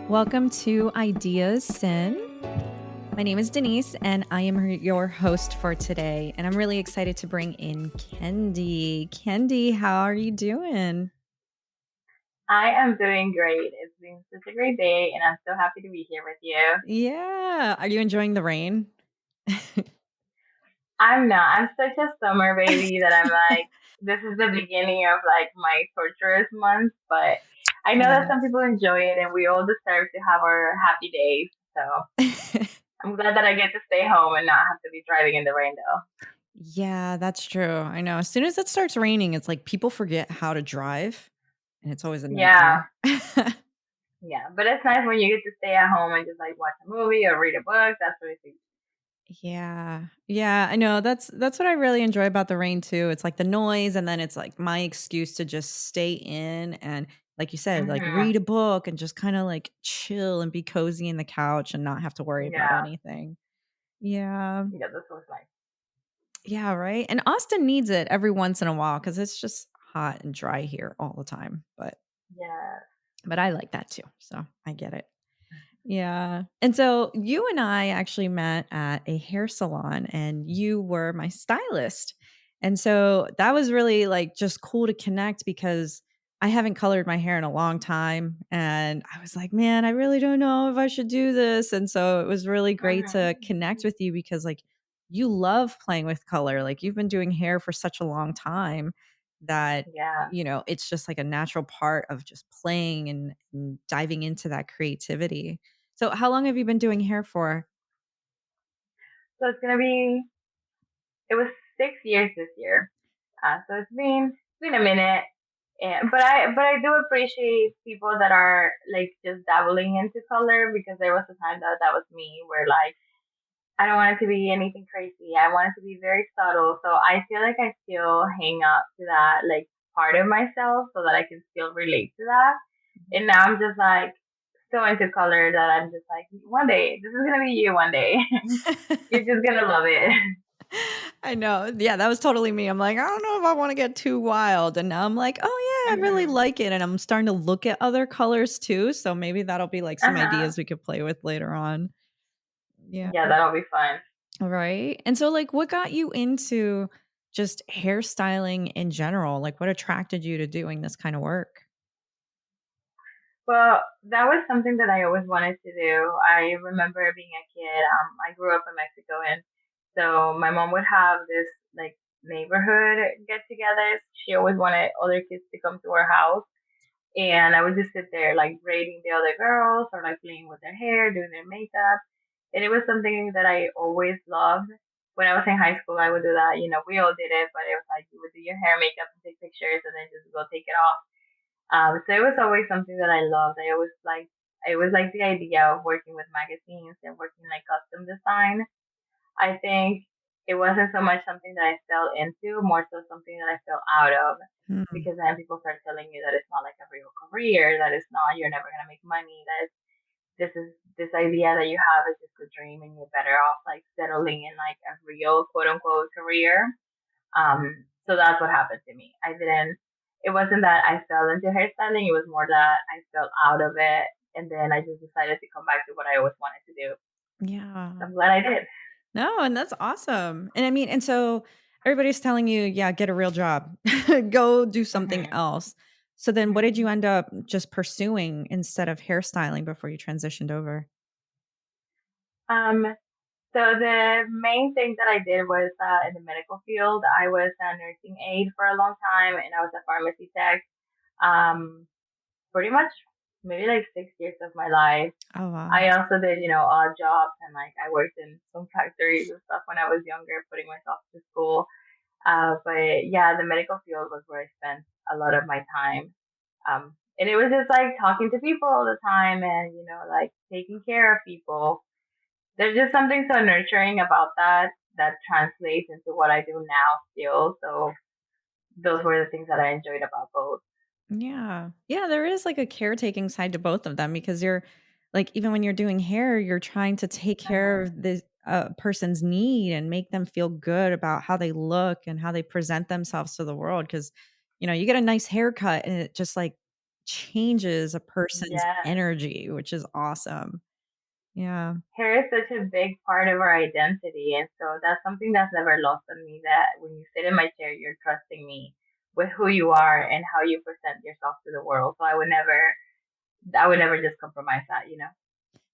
Welcome to Ideas Sin. My name is Denise, and I am your host for today. And I'm really excited to bring in Kendi. Kendi, how are you doing? I am doing great. It's been such a great day, and I'm so happy to be here with you. Yeah. Are you enjoying the rain? I'm not. I'm such a summer baby that I'm like, this is the beginning of like my torturous month, but I know that some people enjoy it, and we all deserve to have our happy days. So I'm glad that I get to stay home and not have to be driving in the rain, though. Yeah, that's true. I know. As soon as it starts raining, it's like people forget how to drive, and it's always a Yeah, nightmare. yeah. But it's nice when you get to stay at home and just like watch a movie or read a book. That's really sweet. Yeah. Yeah, I know. That's what I really enjoy about the rain too. It's like the noise and then it's like my excuse to just stay in and like you said, like Hmm. read a book and just kind of like chill and be cozy in the couch and not have to worry about Yeah, anything. Yeah. yeah. This was nice. Yeah, right. And Austin needs it every once in a while cuz it's just hot and dry here all the time. Yeah. But I like that too. So, I get it. Yeah. And so you and I actually met at a hair salon and you were my stylist. And so that was really like just cool to connect because I haven't colored my hair in a long time. And I was like, man, I really don't know if I should do this. And so it was really great to Hmm. connect with you because like you love playing with color. Like you've been doing hair for such a long time that Yeah. it's just like a natural part of just playing and diving into that creativity. So how long have you been doing hair for? So it was 6 years this year. So it's been a minute. But I do appreciate people that are like just dabbling into color because there was a time that was me where like I don't want it to be anything crazy. I want it to be very subtle. So I feel like I still hang up to that like part of myself so that I can still relate to that. And now I'm just like so into color that I'm just like one day this is gonna be you one day. You're just gonna love it. I know. Yeah, that was totally me. I'm like, I don't know if I want to get too wild. And now I'm like, oh yeah, I really Hmm. like it. And I'm starting to look at other colors too. So maybe that'll be like some Uh-huh. ideas we could play with later on. Yeah. Yeah, that'll be fun. Right. And so like what got you into just hairstyling in general? Like what attracted you to doing this kind of work? Well, that was something that I always wanted to do. I remember being a kid. I grew up in Mexico, and so my mom would have this like neighborhood get-togethers. She always wanted other kids to come to our house, and I would just sit there like braiding the other girls or like playing with their hair, doing their makeup, and it was something that I always loved. When I was in high school, I would do that. We all did it, but it was like you would do your hair, makeup, and take pictures, and then just go take it off. So it was always something that I loved. I always liked the idea of working with magazines and working like custom design. I think it wasn't so much something that I fell into, more so something that I fell out of, Hmm. because then people start telling you that it's not like a real career, that it's not, you're never gonna make money, that this idea that you have is just a dream, and you're better off like settling in like a real quote unquote career. So that's what happened to me. It wasn't that I fell into hairstyling, it was more that I fell out of it. And then I just decided to come back to what I always wanted to do. Yeah. I'm glad I did. No, and that's awesome. And I mean, and so everybody's telling you, yeah, get a real job, go do something Hmm. else. So then what did you end up just pursuing instead of hairstyling before you transitioned over? Um, so the main thing that I did was in the medical field. I was a nursing aide for a long time, and I was a pharmacy tech. Um, Pretty much maybe like 6 years of my life. Oh, wow. I also did, odd jobs, and like I worked in some factories and stuff when I was younger, putting myself to school. But yeah, the medical field was where I spent a lot of my time. And it was just like talking to people all the time and, like taking care of people. There's just something so nurturing about that translates into what I do now still. So those were the things that I enjoyed about both. Yeah. Yeah, there is like a caretaking side to both of them because you're like, even when you're doing hair, you're trying to take care Hmm. of the person's need and make them feel good about how they look and how they present themselves to the world. Cause, you get a nice haircut and it just like changes a person's Yes. energy, which is awesome. Yeah. Hair is such a big part of our identity, and so that's something that's never lost on me. That when you sit in my chair, you're trusting me with who you are and how you present yourself to the world. So I would never just compromise that, you know.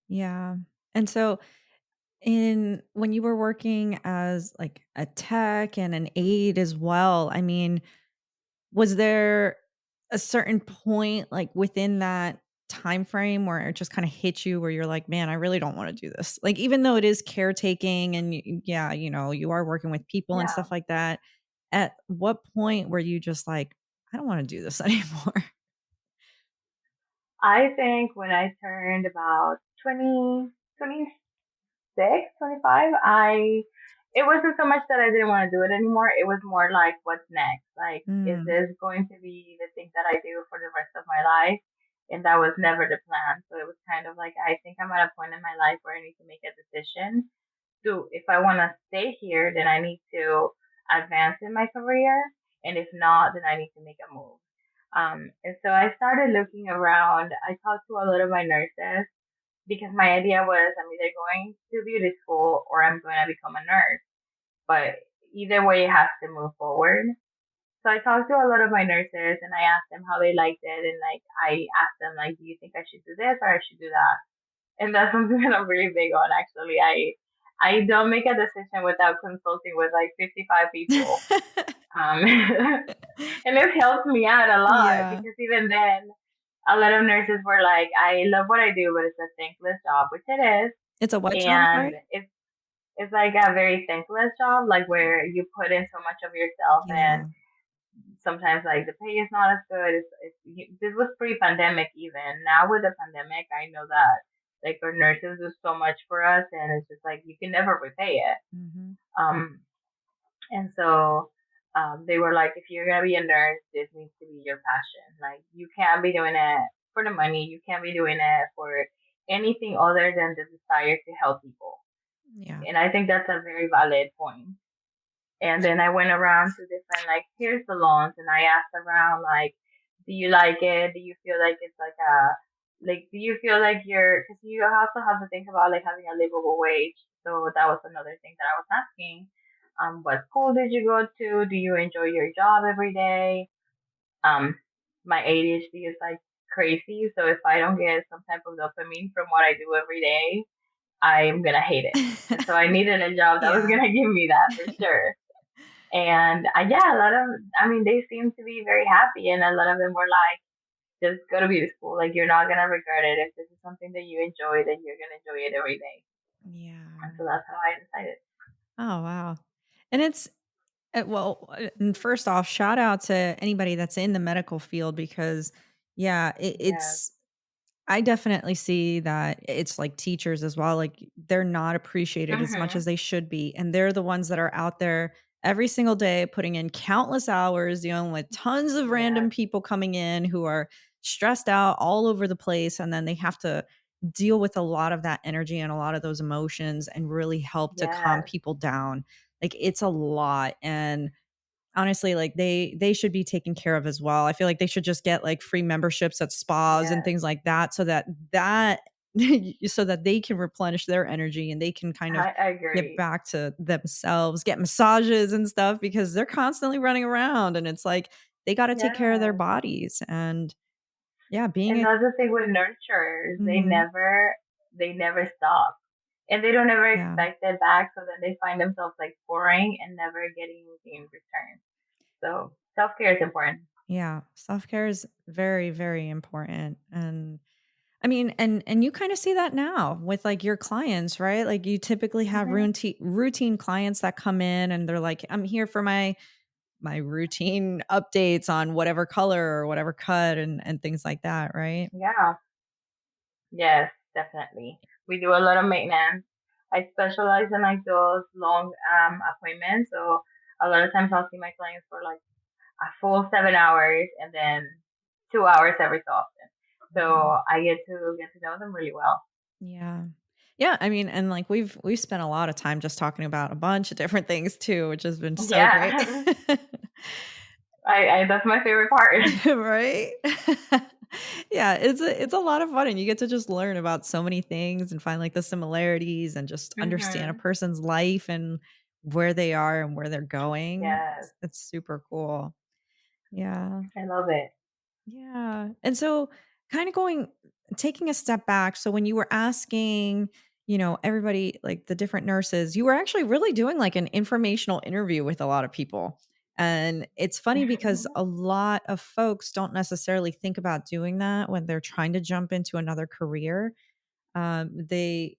Yeah. And so in when you were working as like a tech and an aide as well, I mean, was there a certain point, like, within that time frame where it just kinda hit you where you're like, "Man, I really don't wanna do this." Like, even though it is caretaking and yeah, you are working with people and Yeah, stuff like that, at what point were you just like, "I don't wanna do this anymore?" I think when I turned about 20, 26, 25, it wasn't so much that I didn't want to do it anymore. It was more like, what's next? Like, is Mm, this going to be the thing that I do for the rest of my life? And that was never the plan. So it was kind of like, I think I'm at a point in my life where I need to make a decision. So if I want to stay here, then I need to advance in my career. And if not, then I need to make a move. And so I started looking around. I talked to a lot of my nurses because my idea was I'm either going to beauty school or I'm going to become a nurse. But either way, it has to move forward. So I talked to a lot of my nurses and I asked them how they liked it. And like, I asked them, like, do you think I should do this or I should do that? And that's something that I'm really big on, actually. I don't make a decision without consulting with like 55 people. And it helps me out a lot Yeah. because even then, a lot of nurses were like, I love what I do, but it's a thankless job, which it is. It's a what job, And sorry? it's like a very thankless job, like where you put in so much of yourself, and Yeah. sometimes like the pay is not as good. This was pre-pandemic even. Now with the pandemic, I know that like our nurses do so much for us, and it's just like you can never repay it. Mhm. Um, and so they were like, if you're gonna be a nurse, this needs to be your passion. Like you can't be doing it for the money. You can't be doing it for anything other than the desire to help people. Yeah. And I think that's a very valid point. And then I went around to different like hair salons and I asked around like, do you like it? Do you feel like it's like do you feel like because you also have to think about like having a livable wage. So that was another thing that I was asking. What school did you go to? Do you enjoy your job every day? Um, my ADHD is like crazy. So if I don't get some type of dopamine from what I do every day, I'm gonna hate it. And so I needed a job that was Yeah. gonna give me that for sure. And yeah, a lot of, I mean, they seem to be very happy, and a lot of them were like, just go to beauty school. Like, you're not gonna regret it. If this is something that you enjoy, then you're gonna enjoy it every day. Yeah. And so that's how I decided. Oh, wow. And it's and first off, shout out to anybody that's in the medical field because, yeah, Yes. I definitely see that it's like teachers as well. Like they're not appreciated as much Mhm. as they should be. And they're the ones that are out there every single day putting in countless hours, dealing with tons of random Yes. people coming in who are stressed out all over the place. And then they have to deal with a lot of that energy and a lot of those emotions and really help to calm Yes. people down. Like it's a lot. And honestly, like, they should be taken care of as well. I feel like they should just get, like, free memberships at spas and Yes. things like that so that so that they can replenish their energy and they can kind of I get agree. back to themselves, get massages and stuff because they're constantly running around and it's like they gotta take care of their Yes. bodies and yeah, being And a that's the thing with nurturers. Mhm. They never stop. And they don't ever Yeah. expect it back, so then they find themselves like pouring and never getting anything in return. So self care is important. Yeah. Self-care is very, very important, and I mean, and you kinda see that now with, like, your clients, right? Like, you typically have Hmm. routine clients that come in and they're like, "I'm here for my routine updates on whatever color or whatever cut," and things like that, right? Yeah. Yes, definitely. We do a lot of maintenance. I specialize in like those long appointments. So a lot of times I'll see my clients for like a full 7 hours and then 2 hours every so often. Mhm. So I get to know them really well. Yeah. Yeah, I mean, and, like, we've spent a lot of time just talking about a bunch of different things too, which has been so great. Yeah. I that's my favorite part. Right? Yeah, it's a lot of fun, and you get to just learn about so many things and find, like, the similarities and just understand a Mhm. person's life and where they are and where they're going. Yes, It's super cool. Yeah. I love it. Yeah. And so kind of going taking a step back, so when you were asking, everybody like the different nurses, you were actually really doing like an informational interview with a lot of people. And it's funny because a lot of folks don't necessarily think about doing that when they're trying to jump into another career. They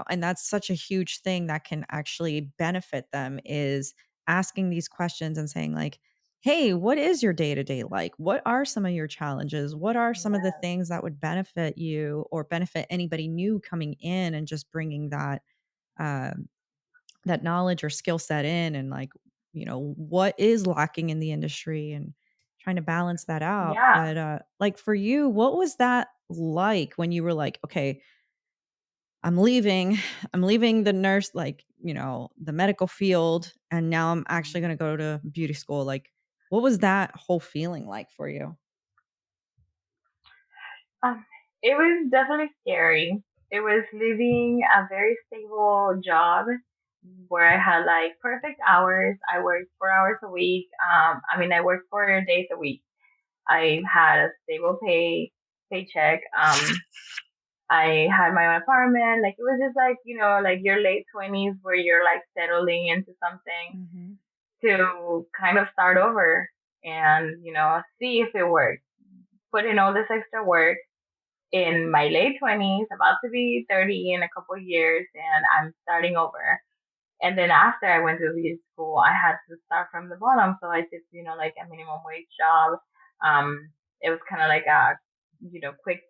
and that's such a huge thing that can actually benefit them is asking these questions and saying like, "Hey, what is your day-to-day like? What are some of your challenges? What are some of the Yeah, things that would benefit you or benefit anybody new coming in?" And just bringing um, that knowledge or skill set in and like, what is lacking in the industry and trying to balance that out. yeah. But like for you, what was that like when you were like, "Okay, I'm leaving. I'm leaving the nurse, like, the medical field, and now I'm actually gonna go to beauty school." Like, what was that whole feeling like for you? Um, it was definitely scary. It was leaving a very stable job where I had like perfect hours. I worked 4 hours a week. I mean, I worked 4 days a week. I had a stable paycheck. I had my own apartment. Like it was just like like your late 20s where you're like settling into something Mhm, to kind of start over and see if it works. Put in all this extra work in my late 20s, about to be 30 in a couple of years, and I'm starting over. And then after I went to beauty school, I had to start from the bottom. So I did, like a minimum wage job. It was kind of like a, quick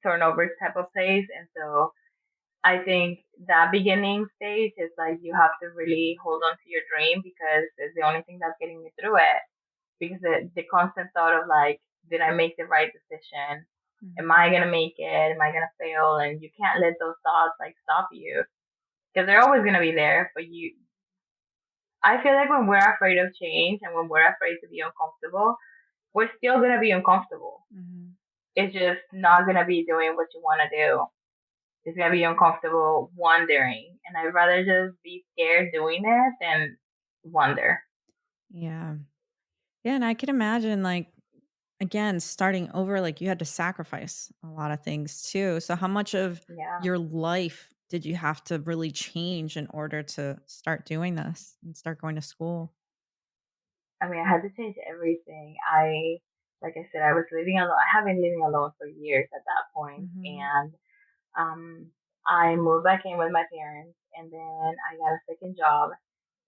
turnover type of place. And so I think that beginning stage is like you have to really hold on to your dream because it's the only thing that's getting me through it. Because the constant thought of like, did I make the right decision? Am mhm, I gonna make it? Am I gonna fail? And you can't let those thoughts like stop you because they're always gonna be there. But I feel like when we're afraid of change and when we're afraid to be uncomfortable, we're still gonna be uncomfortable. mhm. It's just not gonna be doing what you want to do. It's gonna be uncomfortable wondering, and I'd rather just be scared doing it than wonder. Yeah. Yeah, and I can imagine, like, again, starting over, like, you had to sacrifice a lot of things too. So how much of Yeah. your life did you have to really change in order to start doing this and start going to school? I mean, I had to change everything. Like I said, I was living alone. I have been living alone for years at that point, Mhm, and um, I moved back in with my parents, and then I got a second job.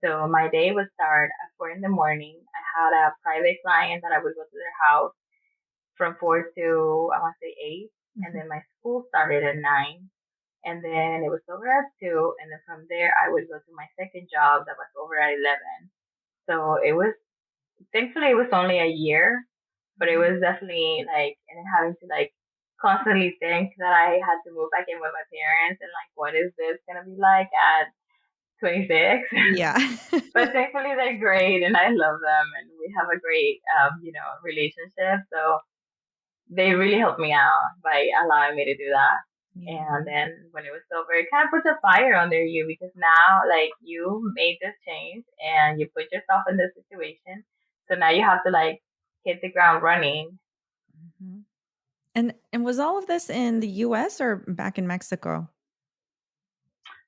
So my day would start at 4 in the morning. I had a private client that I would go to their house from 4 to I want to say 8, and mhm. then my school started at 9, and then it was over at 2, and then from there I would go to my second job that was over at 11. So it was thankfully it was only a year, but it Mhm. was definitely like and then having to like constantly think that I had to move back in with my parents and like what is this gonna be like at 26? Yeah. But thankfully they're great and I love them and we have a great relationship. So they really helped me out by allowing me to do that. And Yeah. then when it was over, it kind of puts a fire under you because now, like, you made this change and you put yourself in this situation. So now you have to, like, hit the ground running. Mhm. And was all of this in the US or back in Mexico?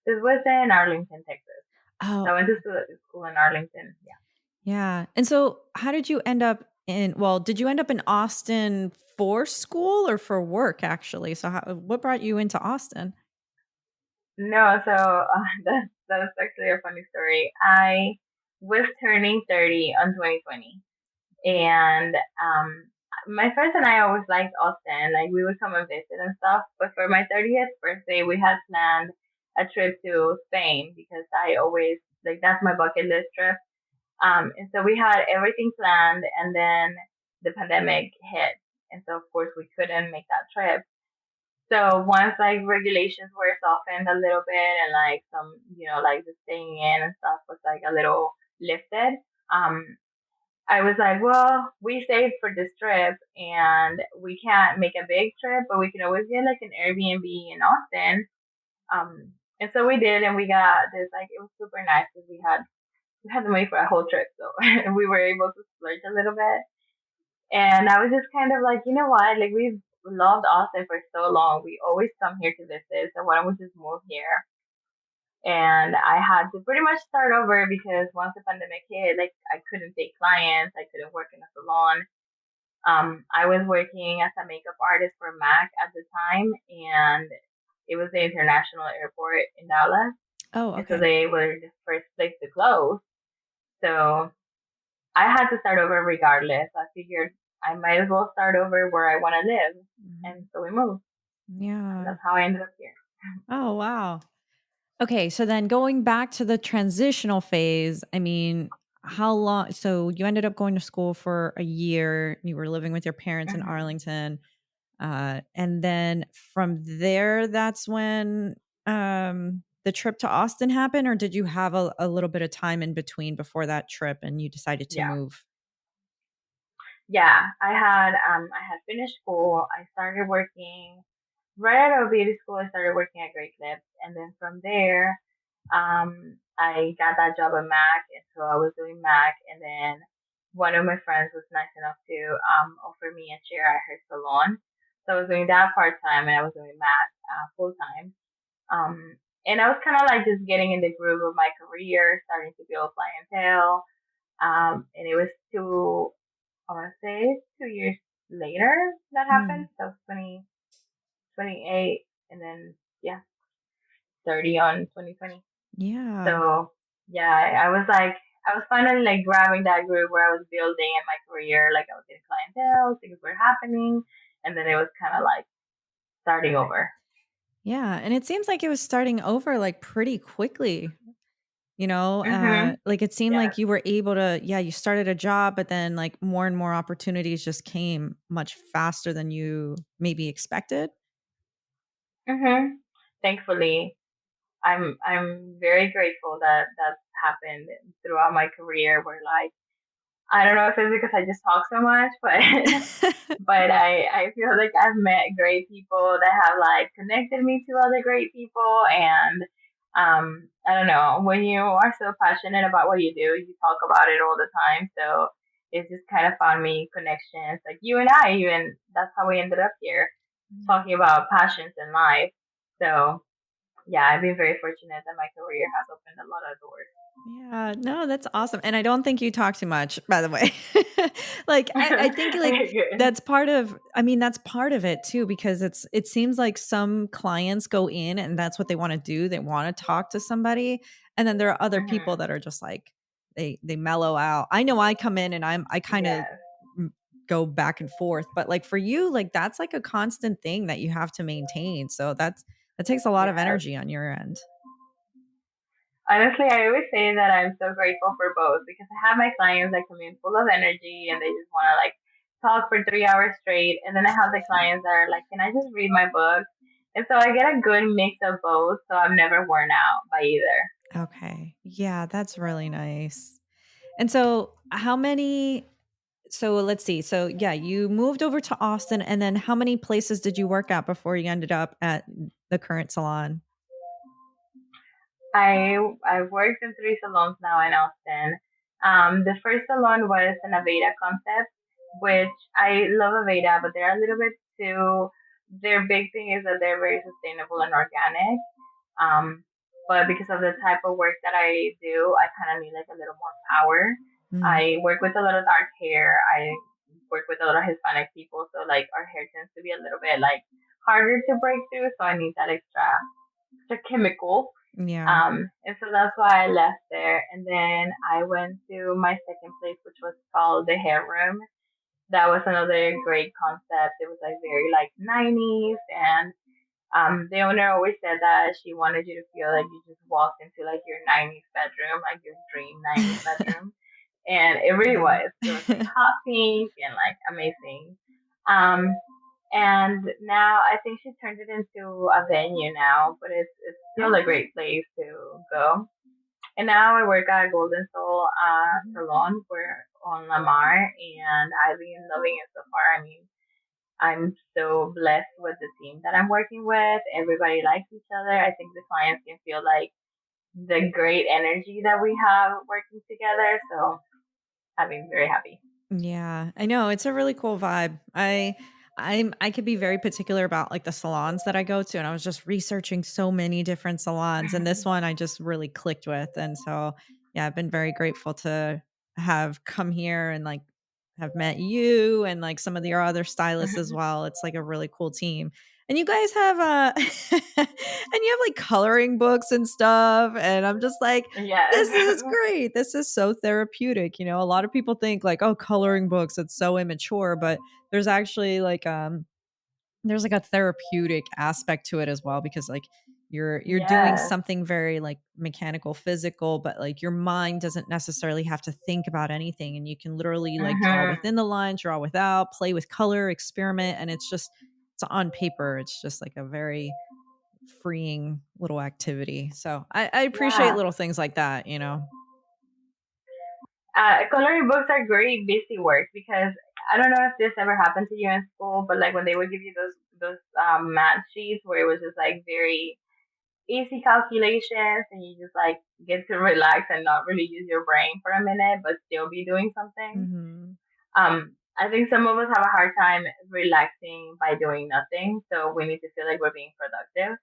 This was in Arlington, Texas. So Oh, I went to school in Arlington. Yeah. yeah. And so how did you end up did you end up in Austin for school or for work actually? So what brought you into Austin? No, so that's actually a funny story. I was turning 30 on 2020. And my friends and I always liked Austin. Like we would come and visit and stuff. But for my 30th birthday, we had planned a trip to Spain because I always like that's my bucket list trip. And so we had everything planned, and then the pandemic hit, and so of course we couldn't make that trip. So once like regulations were softened a little bit, and like some like the staying in and stuff was like a little lifted. Um, I was like, well, we saved for this trip and we can't make a big trip, but we can always get like an Airbnb in Austin. And so we did, and we got this like it was super nice because we had the money for a whole trip, so we were able to splurge a little bit. And I was just kind of like, you know what, like we've loved Austin for so long, we always come here to visit, so why don't we just move here? And I had to pretty much start over because once the pandemic hit, like I couldn't take clients, I couldn't work in a salon. I was working as a makeup artist for Mac at the time, and it was the international airport in Dallas, Oh, and so okay. they were the first place to close. So I had to start over regardless. I figured I might as well start over where I want to live, and Mhm. so we moved, and Yeah. that's how I ended up here. Oh, wow. Okay, so then going back to the transitional phase, I mean, how long so you ended up going to school for a year, you were living with your parents in hmm Arlington, and then from there, that's when, the trip to Austin happened, or did you have a little bit of time in between before that trip and you decided to Yeah, move? yeah. I had finished school. I started working right out of beauty school. I started working at Great Clips, and then from there, I got that job at Mac, and so I was doing Mac, and then one of my friends was nice enough to offer me a chair at her salon. So I was doing that part time, and I was doing Mac full time. And I was kind of like just getting in the groove of my career, starting to build clientele. And it was I want to say 2 years later that happened. Mm, So 2028, and then yeah, 30 on 2020. yeah. So yeah, I was like, I was finally like grabbing that groove where I was building in my career, like I was getting clientele, things were happening, and then it was kind of like starting over. Yeah, and it seems like it was starting over, like, pretty quickly. Mhm. Like, it seemed Yes. like you were able to yeah, you started a job, but then, like, more and more opportunities just came much faster than you maybe expected? Mhm. Thankfully, I'm very grateful that that's happened throughout my career. Where like I don't know if it's because I just talk so much, but but I feel like I've met great people that have like connected me to other great people, and I don't know, when you are so passionate about what you do, you talk about it all the time. So it just kind of found me connections like you and I, even that's how we ended up here talking about passions in life. So yeah, I've been very fortunate that my career has opened a lot of doors. Yeah, no, that's awesome, and I don't think you talk too much, by the way. Like, I think, like, Okay, good. that's part of I mean, that's part of it too because it seems like some clients go in and that's what they wanna do, they wanna talk to somebody, and then there are other people hmm that are just like, they mellow out. I know I come in and I kinda Yes, go back and forth, but, like, for you, like, that's, like, a constant thing that you have to maintain, so that takes a lot of yes. energy on your end. Honestly, I always say that I'm so grateful for both because I have my clients that come in full of energy and they just want to like talk for 3 hours straight. And then I have the clients that are like, can I just read my book? And so I get a good mix of both. So I'm never worn out by either. Okay. Yeah, that's really nice. And so how many so let's see. So yeah, you moved over to Austin and then how many places did you work at before you ended up at the current salon? I've worked in three salons now in Austin. The first salon was an Aveda concept, which I love Aveda, but they're a little bit too. Their big thing is that they're very sustainable and organic. Um, but because of the type of work that I do, I kind of need like a little more power. Mm, I work with a lot of dark hair. I work with a lot of Hispanic people, so like our hair tends to be a little bit like harder to break through. So I need that extra chemical. yeah. And so that's why I left there. And then I went to my second place, which was called the Hair Room. That was another great concept. It was like very like 90s, and the owner always said that she wanted you to feel like you just walked into like your 90s bedroom, like your dream 90s bedroom. And it really Yeah. was. It was like hot pink and like amazing. Um, and now I think she turned it into a venue now, but it's still a Okay. great place to go. And now I work at Golden Soul Mhm. Salon, where on Lamar, and I've been loving it so far. I mean, I'm so blessed with the team that I'm working with. Everybody likes each other. I think the clients can feel like the great energy that we have working together. So I've been very happy. Yeah, I know, it's a really cool vibe. I could be very particular about, like, the salons that I go to, and I was just researching so many different salons, and this one I just really clicked with, and so, yeah, I've been very grateful to have come here and, like, have met you and, like, some of your other stylists as well. It's, like, a really cool team. And you guys have, and you have, like, coloring books and stuff, and I'm just like, this Yes. is great. This is so therapeutic. A lot of people think like, "Oh, coloring books, it's so immature," but there's actually there's like a therapeutic aspect to it as well because like you're doing Yes. something very like mechanical, physical, but like your mind doesn't necessarily have to think about anything and you can literally like draw Hmm. within the lines, draw without, play with color, experiment, and it's on paper. It's just like a very freeing little activity. So I appreciate Yeah. little things like that. Coloring books are great busy work because I don't know if this ever happened to you in school, but like when they would give you those math sheets where it was just like very easy calculations and you just like get to relax and not really use your brain for a minute, but still be doing something. Mhm. I think some of us have a hard time relaxing by doing nothing, so we need to feel like we're being productive.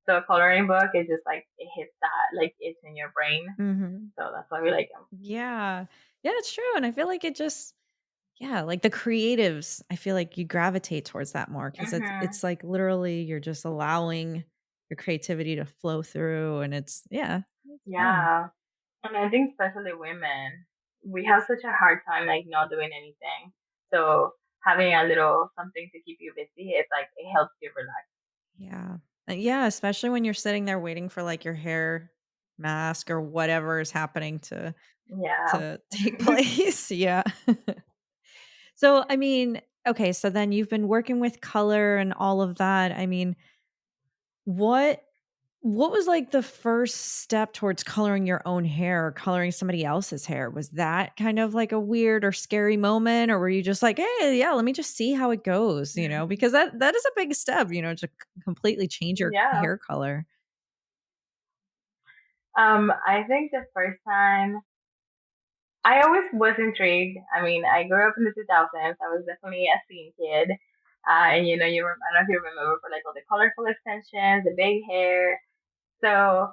So a coloring book is just like it hits that like it's in your brain, Mhm. so that's why we like them. Yeah. Yeah, it's true, and I feel like it just yeah, like the creatives, I feel like you gravitate towards that more because Hmm. it's like literally you're just allowing your creativity to flow through and it's fun. Yeah, and I think especially women, we have such a hard time like not doing anything. So having a little something to keep you busy, it's like it helps you relax. Yeah. Yeah, especially when you're sitting there waiting for like your hair mask or whatever is happening Yeah. to take place. Yeah. So, I mean, okay, so then you've been working with color and all of that. I mean, what what was like the first step towards coloring your own hair or coloring somebody else's hair? Was that kind of like a weird or scary moment or were you just like, "Hey, yeah, let me just see how it goes," because that is a big step, to completely change your Yeah. hair color. I think the first time I always was intrigued. I mean, I grew up in the 2000s. I was definitely a scene kid. And I don't know if you remember, for like all the colorful extensions, the big hair. So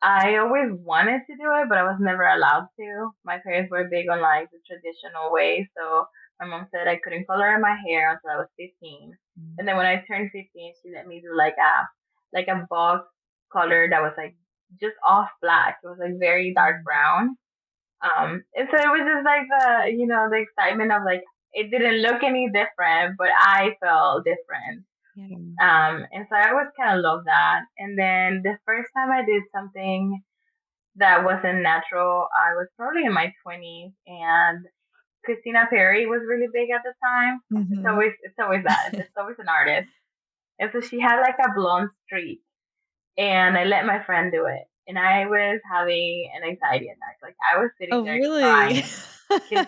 I always wanted to do it, but I was never allowed to. My parents were big on like the traditional way, so my mom said I couldn't color my hair until I was 15. Mm. And then when I turned 15, she let me do like a box color that was like just off black. It was like very dark Mm. brown. And so it was just like the excitement of like it didn't look any different, but I felt different. Yeah. And so I always kind of loved that. And then the first time I did something that wasn't natural. I was probably in my 20s, and Christina Perry was really big at the time. It's Mhm. always it's always that. It's always an artist, and so she had like a blonde streak, and I let my friend do it, and I was having an anxiety attack. Like I was sitting Oh, there really? crying, cause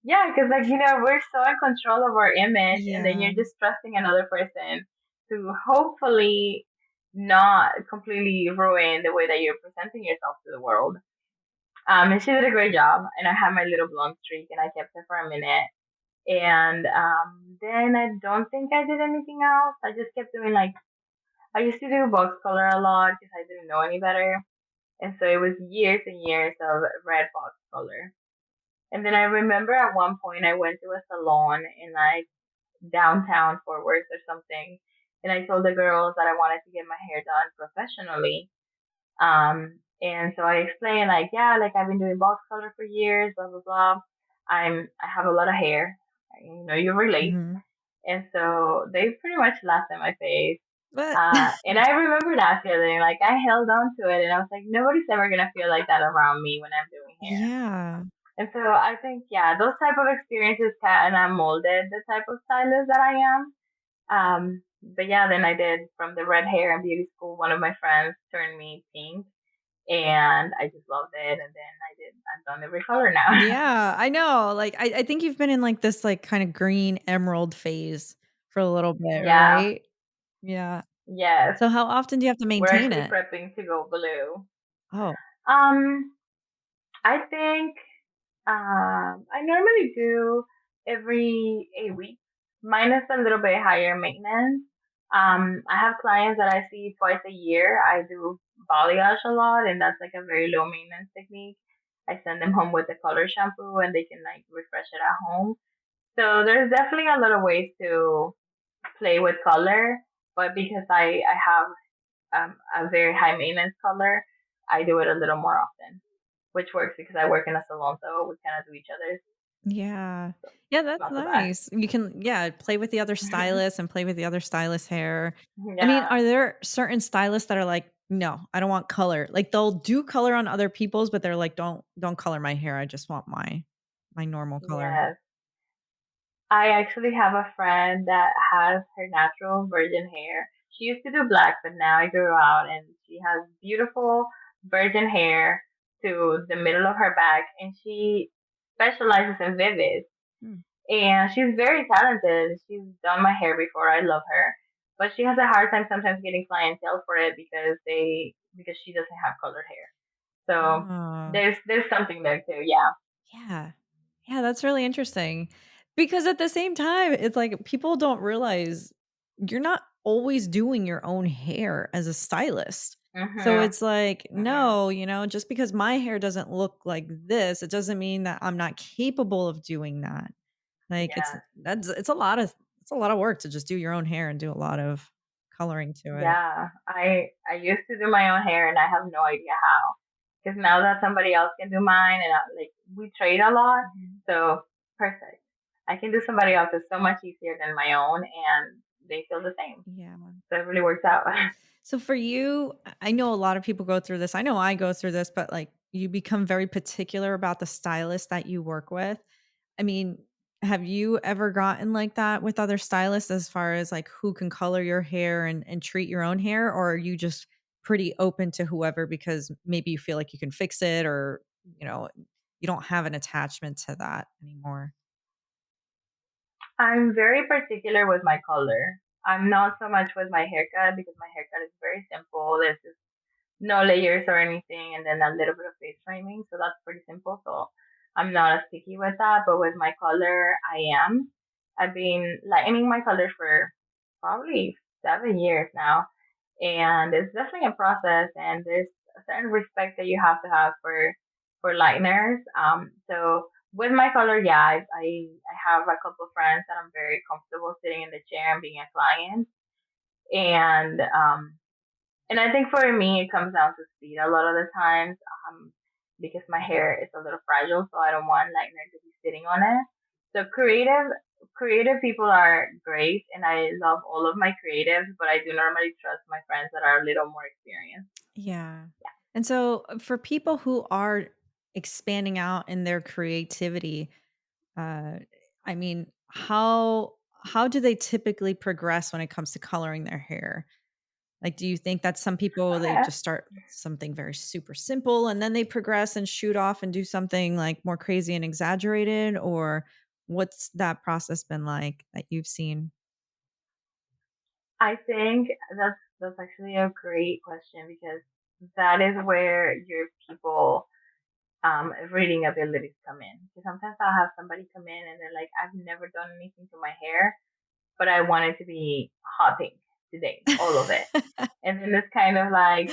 yeah, cause like we're so in control of our image, and then Yeah. you're just trusting another person to hopefully not completely ruin the way that you're presenting yourself to the world. And she did a great job. And I had my little blonde streak, and I kept it for a minute. And then I don't think I did anything else. I just kept doing like I used to do box color a lot because I didn't know any better. And so it was years and years of red box color. And then I remember at one point I went to a salon in like downtown Fort Worth or something. And I told the girls that I wanted to get my hair done professionally. And so I explained like, yeah, like I've been doing box color for years, blah blah blah. I have a lot of hair, you relate. Mhm. And so they pretty much laughed in my face. But And I remember that feeling, like I held on to it, and I was like, nobody's ever gonna feel like that around me when I'm doing hair. yeah. And so I think, yeah, those type of experiences kind of molded the type of stylist that I am. But yeah, then I did from the red hair and beauty school. One of my friends turned me pink, and I just loved it. And then I've done every color now. Yeah, I know, like, I think you've been in, like, this, like, kinda green emerald phase for a little bit, Yeah, right? Yeah. yes. So how often do you have to We're maintain actually it? prepping to go blue. Oh. Um, I think I normally do every 8 weeks. Mine is a little bit higher maintenance. I have clients that I see twice a year. I do balayage a lot, and that's like a very low maintenance technique. I send them home with the color shampoo, and they can like refresh it at home. So there's definitely a lot of ways to play with color, but because I have a very high maintenance color, I do it a little more often, which works because I work in a salon, so we kind of do each other's. Yeah. So Yeah, it's that's not so bad. nice. You can, yeah, play with the other stylists and play with the other stylists' hair. I mean, Yeah. are there certain stylists that are like, "No, I don't want color." Like, they'll do color on other people's, but they're like, "Don't color my hair. I just want my normal color." Yes. I actually have a friend that has her natural virgin hair. She used to do black, but now it grew out, and she has beautiful virgin hair to the middle of her back, and she specializes in vivid. Hmm. And she's very talented. She's done my hair before. I love her, but she has a hard time sometimes getting clientele for it because she doesn't have colored hair. So Oh. there's something there too. Yeah. Yeah. Yeah, that's really interesting. Because at the same time, it's like people don't realize you're not always doing your own hair as a stylist. So Mhm. it's like, Mhm. no, just because my hair doesn't look like this, it doesn't mean that I'm not capable of doing that. Like Yeah. it's a lot of work to just do your own hair and do a lot of coloring to it. Yeah. I used to do my own hair, and I have no idea how. Because now that somebody else can do mine, and like we trade a lot, Mhm. so perfect. I can do somebody else's so much easier than my own, and they feel the same. Yeah. So it really works out. So for you, I know a lot of people go through this. I know I go through this, but like you become very particular about the stylist that you work with. I mean, have you ever gotten like that with other stylists as far as like who can color your hair and treat your own hair? Or are you just pretty open to whoever because maybe you feel like you can fix it or, you know, you don't have an attachment to that anymore? I'm very particular with my color. I'm not so much with my haircut because my haircut is very simple. There's just no layers or anything, and then a little bit of face framing. So that's pretty simple. So I'm not as picky with that. But with my color, I am. I've been lightening my color for probably 7 years now, and it's definitely a process. And there's a certain respect that you have to have for lighteners. So with my color, yeah, I have a couple of friends that I'm very comfortable sitting in the chair and being a client, and I think for me, it comes down to speed a lot of the times, because my hair is a little fragile, so I don't want lightener to be sitting on it. So creative people are great, and I love all of my creatives, but I do normally trust my friends that are a little more experienced. Yeah. And so for people who are expanding out in their creativity, Uh, I mean, how do they typically progress when it comes to coloring their hair? Like, do you think that some people they Okay. just start something very super simple and then they progress and shoot off and do something like more crazy and exaggerated, or what's that process been like that you've seen? I think that's actually a great question because that is where your people reading abilities come in. Because sometimes I'll have somebody come in and they're like, I've never done anything to my hair, but I want it to be hot pink today, all of it. And then it's kind of like,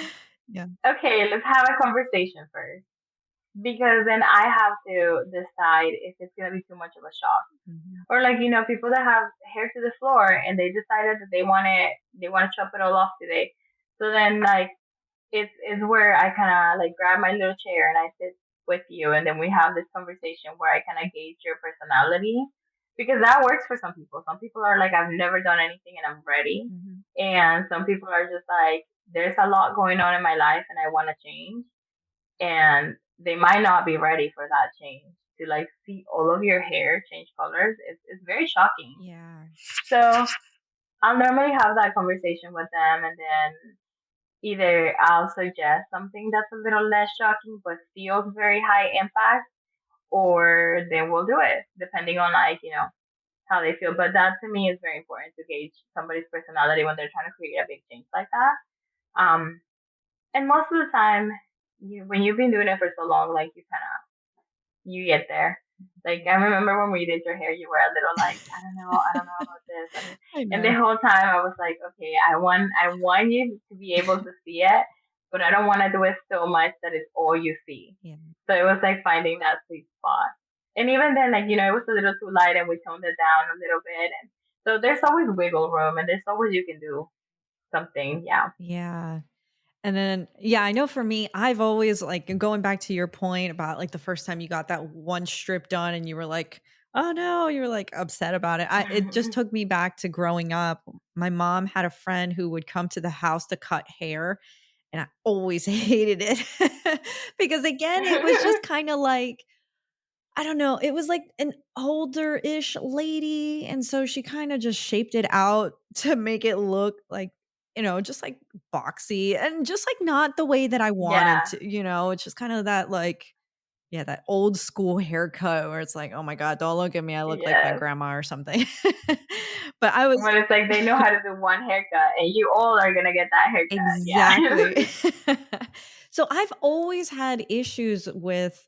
Yeah. okay, let's have a conversation first. Because then I have to decide if it's going to be too much of a shock. Mhm. Or like, people that have hair to the floor and they decided that they want to chop it all off today. So then like, it's where I kind of like grab my little chair and I sit with you, and then we have this conversation where I kind of gauge your personality because that works for some people. Some people are like, I've never done anything and I'm ready, Mhm. and some people are just like, there's a lot going on in my life and I want to change, and they might not be ready for that change. To like see all of your hair change colors, it's very shocking. Yeah. So I'll normally have that conversation with them, and then either I'll suggest something that's a little less shocking but feels very high impact, or they will do it depending on like, how they feel. But that to me is very important to gauge somebody's personality when they're trying to create a big change like that. Um, and most of the time, when you've been doing it for so long, like you get there. Like I remember when we did your hair, you were a little like, I don't know about this. I And the know. whole time I was like, okay, I want you to be able to see it, but I don't want to do it so much that it's all you see. Yeah. So it was like finding that sweet spot. And even then, like, it was a little too light and we toned it down a little bit. And so there's always wiggle room and there's always you can do something. Yeah. Yeah. And then, yeah, I know for me, I've always like going back to your point about like the first time you got that one strip done and you were like, oh no, you were like upset about it. It just took me back to growing up. My mom had a friend who would come to the house to cut hair, and I always hated it because, again, it was just kind of like, I don't know, it was like an older-ish lady, and so she kinda just shaped it out to make it look like, just, like, boxy and just, like, not the way that I wanted Yeah. to. It's just kinda that, like, yeah, that old school haircut where it's like, "Oh my god, don't look at me, I look like my Yes. grandma or something." But I was When it's like they know how to do one haircut and you all are gonna get that haircut. Yeah. Exactly. So I've always had issues with,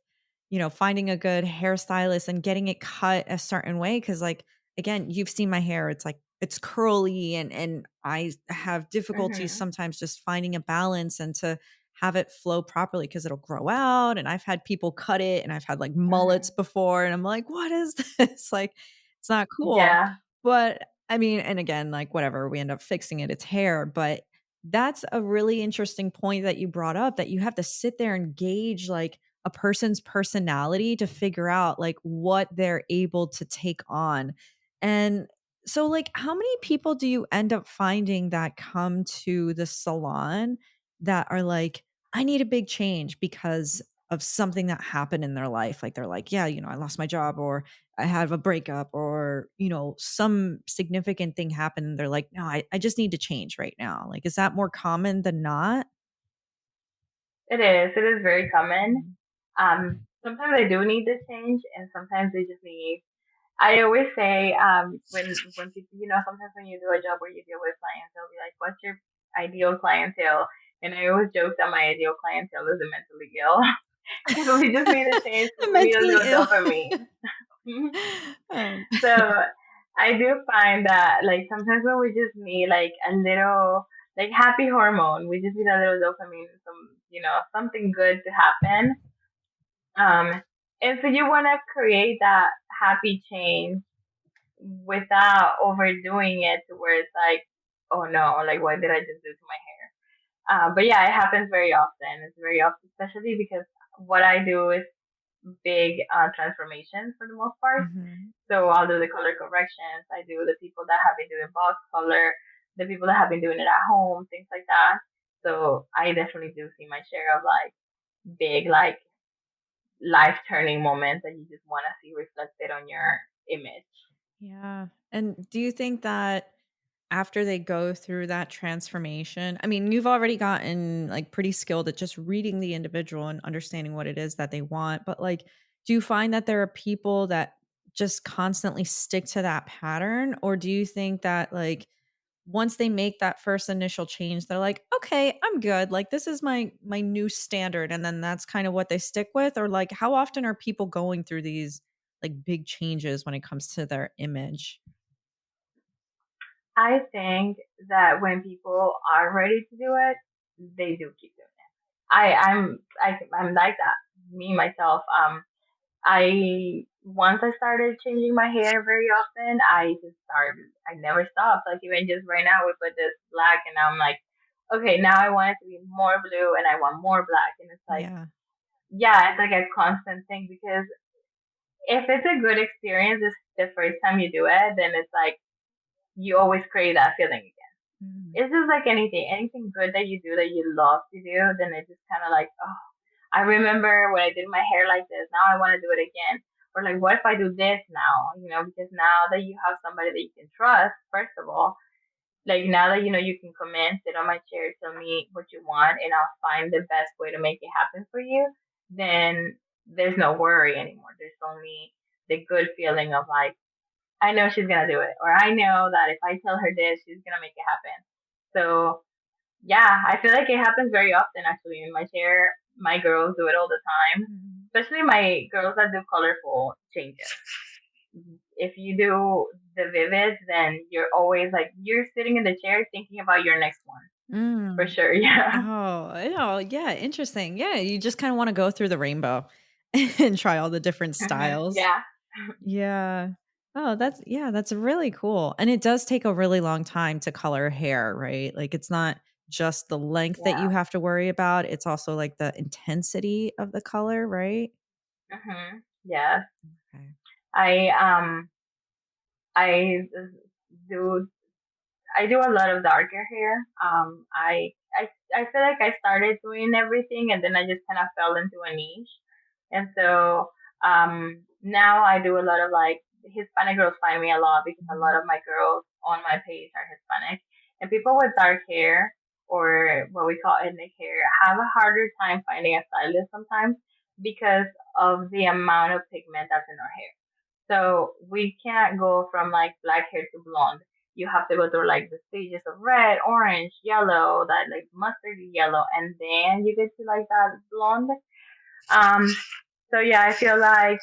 finding a good hairstylist and getting it cut a certain way because, like, again, you've seen my hair, it's like it's curly and I have difficulties hmm sometimes just finding a balance and to have it flow properly because it'll grow out, and I've had people cut it and I've had like mullets hmm before and I'm like, "What is this?" Like, it's not cool. Yeah. But I mean, and again, like, whatever, we end up fixing it, it's hair, but that's a really interesting point that you brought up, that you have to sit there and gauge like a person's personality to figure out like what they're able to take on. And so, like, how many people do you end up finding that come to the salon that are like, I need a big change because of something that happened in their life? Like, they're like, yeah, I lost my job, or I have a breakup, or, some significant thing happened. And they're like, no, I just need to change right now. Like, is that more common than not? It is. It is very common. Mhm. Sometimes they do need this change, and sometimes they just need. I always say, when people, sometimes when you do a job where you deal with clients, they'll be like, "What's your ideal clientele?" And I always joke that my ideal clientele is the mentally ill, because we just need a change because I'm we need a mentally little ill. dopamine. Um, So I do find that like sometimes when we just need like a little like happy hormone, we just need a little dopamine, something good to happen. And so you want to create that happy change without overdoing it to where it's like, oh no, like what did I just do to my hair? But yeah, it happens very often. It's very often, especially because what I do is big transformations for the most part. mhm. So I'll do the color corrections. I do the people that have been doing box color, the people that have been doing it at home, things like that. So I definitely do see my share of like big, like life turning moments that you just want to see reflected on your image. Yeah. And do you think that after they go through that transformation, I mean, you've already gotten like pretty skilled at just reading the individual and understanding what it is that they want, but like, do you find that there are people that just constantly stick to that pattern? Or do you think that like once they make that first initial change, they're like, okay, I'm good. Like, this is my new standard. And then that's kind of what they stick with? Or like, how often are people going through these like big changes when it comes to their image? I think that when people are ready to do it, they do keep doing it. I'm like that. Me myself. I once I started changing my hair very often, I just started. I never stopped. Like even just right now, we put this black, and now I'm like, okay, now I want it to be more blue, and I want more black, and it's like, Yeah. yeah, it's like a constant thing because if it's a good experience, this the first time you do it, then it's like you always crave that feeling again. Mhm. It's just like anything good that you do that you love to do, then it's just kind of like, oh, I remember when I did my hair like this. Now I want to do it again. Or like, what if I do this now? Because now that you have somebody that you can trust, first of all, Like now that you know you can come in, sit on my chair, tell me what you want, and I'll find the best way to make it happen for you, then there's no worry anymore. There's only the good feeling of like, I know she's gonna do it, or I know that if I tell her this, she's gonna make it happen. So yeah, I feel like it happens very often actually in my chair. My girls do it all the time, Mhm. especially my girls that do colorful changes. If you do the vivid, then you're always like you're sitting in the chair thinking about your next one for Mm. sure. Yeah, Oh, yeah, interesting. Yeah, you just kinda wanna go through the rainbow and try all the different styles. yeah, Yeah. Oh, that's really cool, and it does take a really long time to color hair, right? Like, it's not just the length that you yeah. have to worry about, it's also, like, the intensity of the color, right? Yeah. Okay. I um I do I do a lot of darker hair. I feel like I started doing everything and then I just kind of fell into a niche. And so now I do a lot of like Hispanic girls find me a lot because a lot Mhm. of my girls on my page are Hispanic. And people with dark hair or what we call ethnic hair have a harder time finding a stylist sometimes because of the amount of pigment that's in our hair. So we can't go from like black hair to blonde. You have to go through like the stages of red, orange, yellow, that like mustardy yellow, and then you get to like that blonde. Um, so yeah, I feel like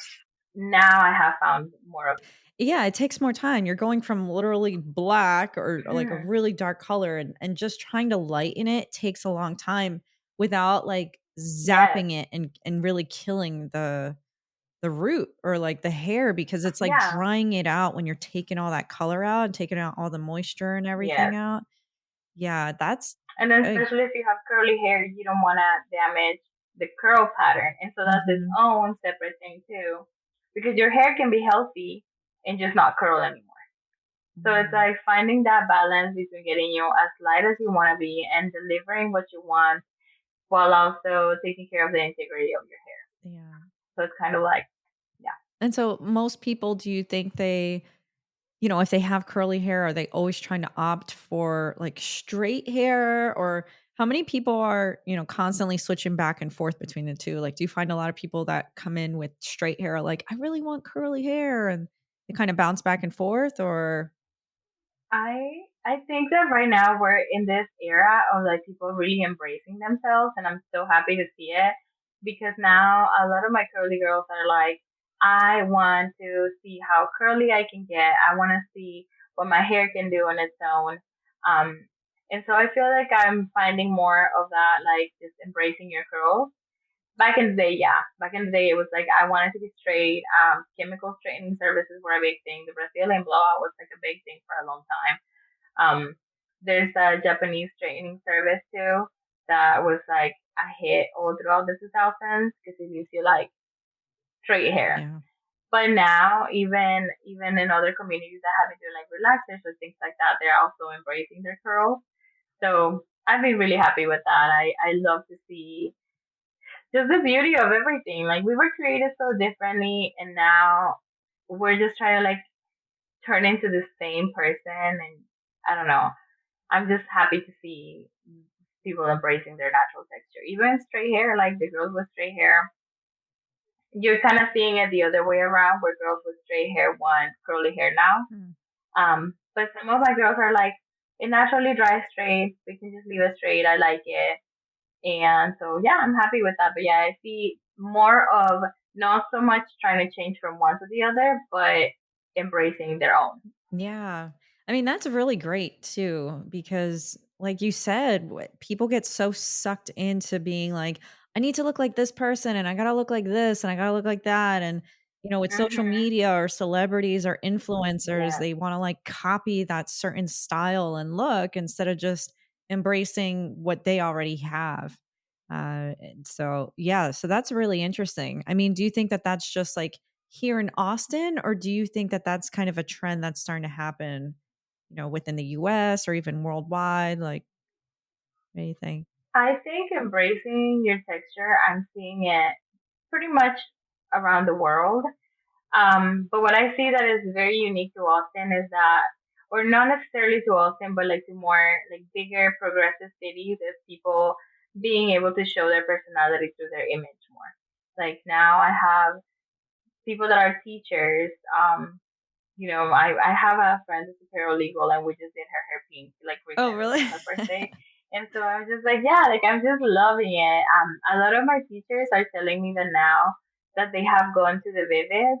now I have found more of Yeah, it takes more time. You're going from literally black or like a Mhm. really dark color and just trying to lighten it takes a long time without like Yes, zapping it and really killing the root or like the hair because it's like yeah, drying it out when you're taking all that color out and taking out all the moisture and yes. everything out. Yeah, that's And then big. especially if you have curly hair, you don't want to damage the curl pattern, and so that's its Mhm. own separate thing too, because your hair can be healthy and just not curl anymore. So it's Mm, like finding that balance between getting you as light as you want to be and delivering what you want while also taking care of the integrity of your hair. yeah. So it's kind of like, yeah. And so most people, do you think they if they have curly hair, are they always trying to opt for, like, straight hair? Or how many people are, constantly switching back and forth between the 2? Like, do you find a lot of people that come in with straight hair are like, "I really want curly hair," and they kinda bounce back and forth, or I think that right now we're in this era of like people really embracing themselves, and I'm so happy to see it because now a lot of my curly girls are like, I want to see how curly I can get. I want to see what my hair can do on its own. Um, and so I feel like I'm finding more of that, like just embracing your curls. Back in the day, yeah. Back in the day, it was like I wanted to be straight. Chemical straightening services were a big thing. The Brazilian blowout was like a big thing for a long time. Um, there's a Japanese straightening service too that was like a hit all throughout the 2000s because it gives you like straight hair. yeah. But now, even in other communities that have been doing like relaxers or things like that, they're also embracing their curls. So I've been really happy with that. I love to see just the beauty of everything. Like we were created so differently, and now we're just trying to like turn into the same person. And I don't know. I'm just happy to see people embracing their natural texture. Even straight hair, like the girls with straight hair, you're kind of seeing it the other way around, where girls with straight hair want curly hair now. Mm. But some of my girls are like, it naturally dries straight. We can just leave it straight. I like it. And so, yeah, I'm happy with that. But yeah, I see more of not so much trying to change from one to the other, but embracing their own. Yeah. I mean, that's really great too, because like you said, people get so sucked into being like, I need to look like this person and I got to look like this and I got to look like that. And, with social Hmm. media or celebrities or influencers, Yeah. they want to like copy that certain style and look instead of just embracing what they already have. And so, yeah, so that's really interesting. I mean, do you think that that's just like here in Austin, or do you think that that's kind of a trend that's starting to happen, within the US or even worldwide? Like, what do you think? I think embracing your texture, I'm seeing it pretty much around the world. But what I see that is very unique to Austin is that or not necessarily to Austin, but like to more like bigger progressive cities, is people being able to show their personality through their image more. Like now I have people that are teachers. I have a friend who's a paralegal, and we just did her hair pink like Oh, recently really? for her birthday. And so I'm just like, yeah, like I'm just loving it. A lot of my teachers are telling me that now that they have gone to the Vivid,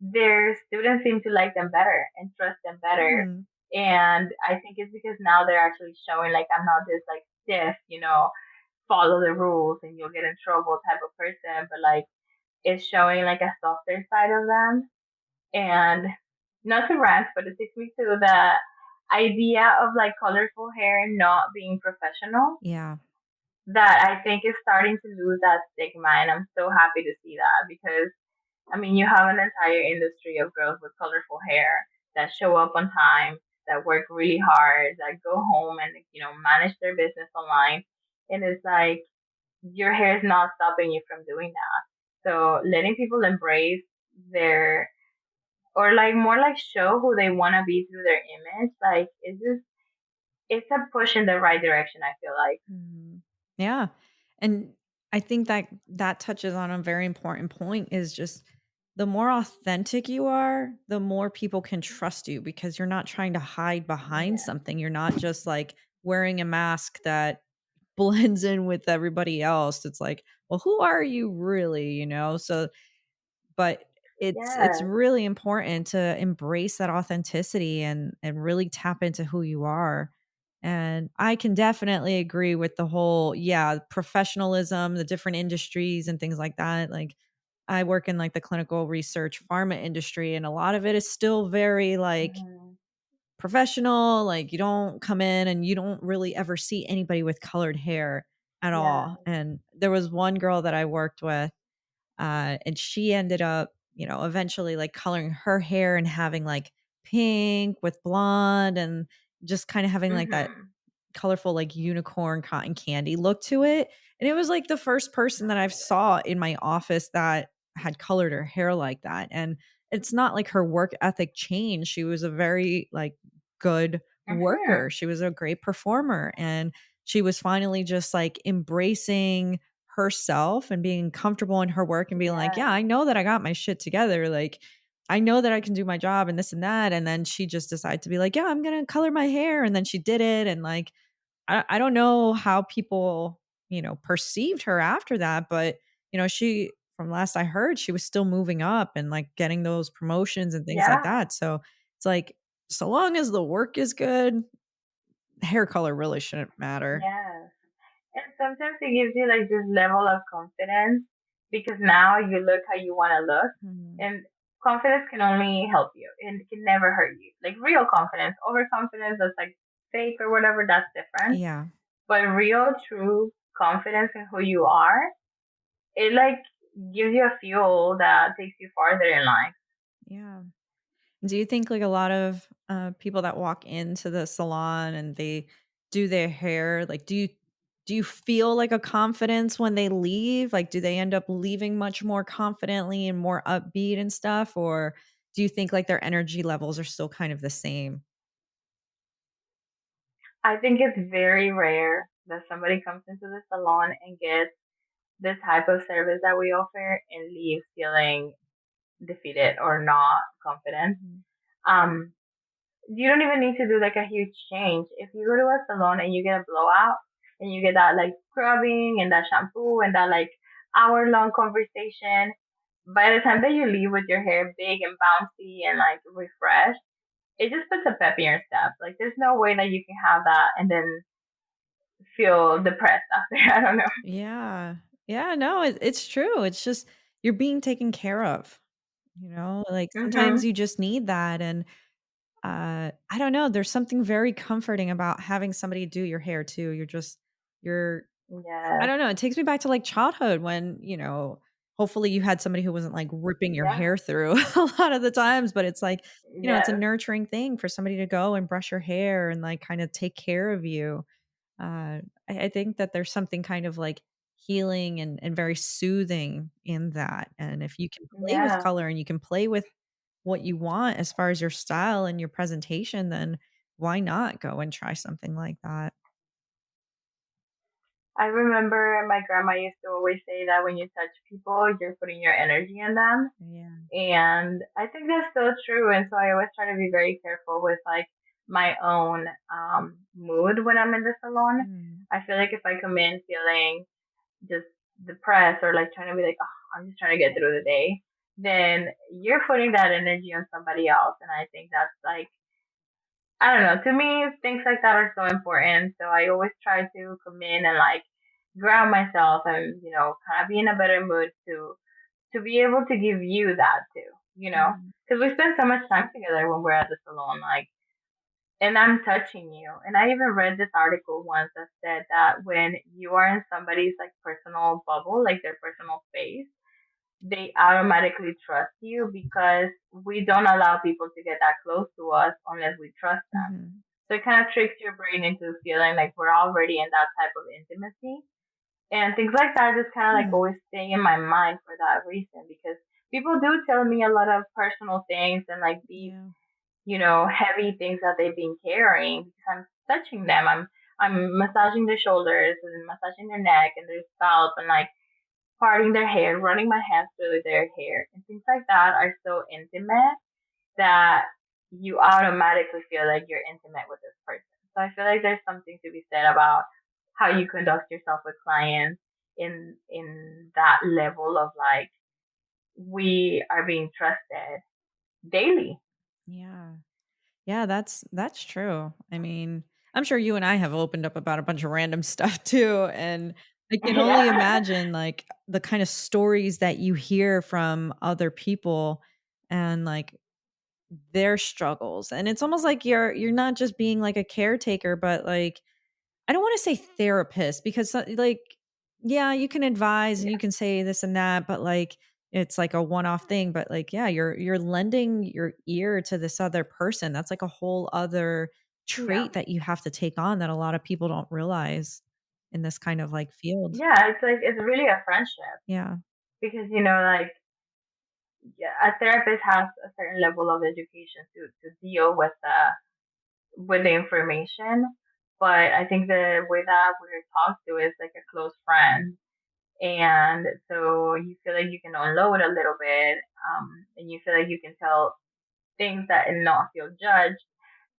their students seem to like them better and trust them better. Hmm. And I think it's because now they're actually showing like I'm not this like stiff, follow the rules and you'll get in trouble type of person, but like it's showing like a softer side of them. And not to rant, but it takes me to the idea of like colorful hair not being professional, Yeah. that I think is starting to lose that stigma. And I'm so happy to see that because, I mean, you have an entire industry of girls with colorful hair that show up on time, that work really hard, that go home and, manage their business online. And it's like, your hair is not stopping you from doing that. So letting people embrace their, or like more like show who they want to be through their image, like it's a push in the right direction, I feel like. Mhm. Yeah. And I think that that touches on a very important point is just the more authentic you are, the more people can trust you because you're not trying to hide behind Yeah. something. You're not just like wearing a mask that blends in with everybody else. It's like, well, who are you really, So but it's Yes. really important to embrace that authenticity and really tap into who you are. And I can definitely agree with the whole, yeah, professionalism, the different industries and things like that. Like I work in like the clinical research pharma industry and a lot of it is still very like Hmm. professional. Like you don't come in and you don't really ever see anybody with colored hair at all. Yeah. And there was one girl that I worked with and she ended up, eventually like coloring her hair and having like pink with blonde and just kind of having like that Hmm. colorful like unicorn cotton candy look to it. And it was like the first person that I've saw in my office that had colored her hair like that. And it's not like her work ethic changed. She was a very like good Hmm. worker. She was a great performer and she was finally just like embracing herself and being comfortable in her work and being like, "Yeah, Yeah. I know that I got my shit together. Like I know that I can do my job and this and that." And then she just decided to be like, "Yeah, I'm going to color my hair." And then she did it and like I don't know how people, perceived her after that, but, she from last I heard, she was still moving up and, like, getting those promotions and things like Yeah. that, so it's like, so long as the work is good, hair color really shouldn't matter. Yeah. And sometimes it gives you like this level of confidence because now you look how you want to look. Mhm. And confidence can only help you and it can never hurt you. Like real confidence, overconfidence that's like fake or whatever, that's different. Yeah, But real, true confidence in who you are, it like gives you a fuel that takes you farther in life. yeah. Do you think like a lot of people that walk into the salon and they do their hair, like do you feel like a confidence when they leave? Like do they end up leaving much more confidently and more upbeat and stuff? Or do you think like their energy levels are still kind of the same? I think it's very rare that somebody comes into the salon and gets the type of service that we offer and leaves feeling defeated or not confident. Mhm. Um, you don't even need to do like a huge change. If you go to a salon and you get a blowout and you get that like scrubbing and that shampoo and that like hour long conversation, by the time that you leave with your hair big and bouncy and like refreshed, it just puts a pep in your step. Like there's no way that you can have that and then feel depressed after. I don't know. Yeah. Yeah, no, it's true. It's just you're being taken care of, like sometimes Mhm. you just need that. And I don't know, there's something very comforting about having somebody do your hair too. You're I Yes. don't know, it takes me back to, like, childhood when, hopefully you had somebody who wasn't, like, ripping your Yeah. hair through a lot of the times, but it's like, it's a Yes. nurturing thing for somebody to go and brush your hair and, like, kinda take care of you. I think that there's something kind of, like, healing and very soothing in that, and if you can play with Yeah. color and you can play with what you want as far as your style and your presentation, then why not go and try something like that? I remember my grandma used to always say that when you touch people, you're putting your energy in them. Yeah. And I think that's so true. And so I always try to be very careful with like my own mood when I'm in the salon. Mm, I feel like if I come in feeling just depressed or like trying to be like, oh, I'm just trying to get through the day, then you're putting that energy on somebody else. And I think that's like, I don't know, to me, things like that are so important. So I always try to come in and like ground myself and, kind of be in a better mood to be able to give you that too, mhm, because we spend so much time together when we're at the salon, like, and I'm touching you. And I even read this article once that said that when you are in somebody's like personal bubble, like their personal space, they automatically trust you because we don't allow people to get that close to us unless we trust them. mhm. So it kind of tricks your brain into feeling like we're already in that type of intimacy. And things like that just kind of like Hmm, always stay in my mind for that reason because people do tell me a lot of personal things and like deep, yeah. heavy things that they've been carrying because I'm touching them. I'm massaging their shoulders and massaging their neck and their scalp and like parting their hair, running my hands through their hair and things like that are so intimate that you automatically feel like you're intimate with this person. So I feel like there's something to be said about how you conduct yourself with clients in that level of like we are being trusted daily. Yeah. Yeah, that's true. I mean, I'm sure you and I have opened up about a bunch of random stuff too, and I can only Yeah. imagine, like, the kind of stories that you hear from other people and, like, their struggles, and it's almost like you're not just being, like, a caretaker, but, like, I don't wanna say therapist because, like, yeah, you can advise and Yeah. you can say this and that, but, like, it's like a one-off thing, but, like, yeah, you're lending your ear to this other person. That's like a whole other Yeah. trait that you have to take on that a lot of people don't realize in this kind of, like, field. Yeah, it's like it's really a friendship Yeah. because like yeah, a therapist has a certain level of education to deal with the information. But I think the way that we're talked to is like a close friend. And so you feel like you can unload a little bit, and you feel like you can tell things that and not feel judged.